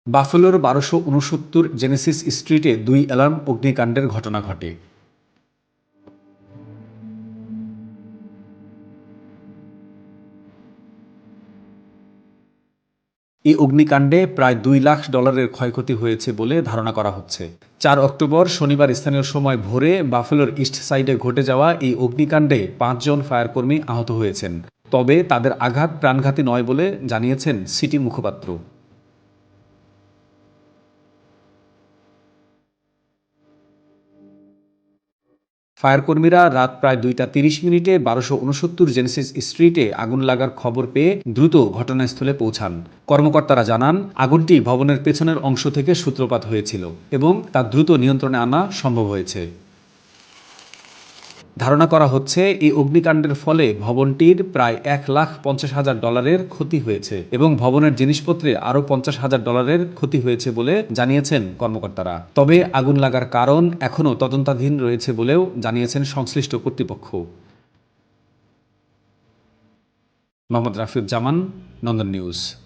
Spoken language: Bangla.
বাফেলোর ১২৬৯ জেনেসিস স্ট্রিটে ২ অ্যালার্ম অগ্নিকাণ্ডের ঘটনা ঘটে। এই অগ্নিকাণ্ডে প্রায় $২,০০,০০০ ক্ষয়ক্ষতি হয়েছে বলে ধারণা করা হচ্ছে। ৪ অক্টোবর শনিবার স্থানীয় সময় ভোরে বাফেলোর ইস্ট সাইডে ঘটে যাওয়া এই অগ্নিকাণ্ডে ৫ জন ফায়ারকর্মী আহত হয়েছেন। তবে তাদের আঘাত প্রাণঘাতী নয় বলে জানিয়েছেন সিটি মুখপাত্র। ফায়ারকর্মীরা রাত প্রায় ২টা ৩০ মিনিটে ১২৬৯ জেনেসিস স্ট্রিটে আগুন লাগার খবর পেয়ে দ্রুত ঘটনাস্থলে পৌঁছান। কর্মকর্তারা জানান, আগুনটি ভবনের পেছনের অংশ থেকে সূত্রপাত হয়েছিল এবং তা দ্রুত নিয়ন্ত্রণে আনা সম্ভব হয়েছে। ধারণা করা হচ্ছে এই অগ্নিকাণ্ডের ফলে ভবনটির প্রায় $১,৫০,০০০ ক্ষতি হয়েছে এবং ভবনের জিনিসপত্রে আরও $৫০,০০০ ক্ষতি হয়েছে বলে জানিয়েছেন কর্মকর্তারা। তবে আগুন লাগার কারণ এখনও তদন্তাধীন রয়েছে বলেও জানিয়েছেন সংশ্লিষ্ট কর্তৃপক্ষ। মোহাম্মদ রাফিউজ্জামান, নন্দন নিউজ।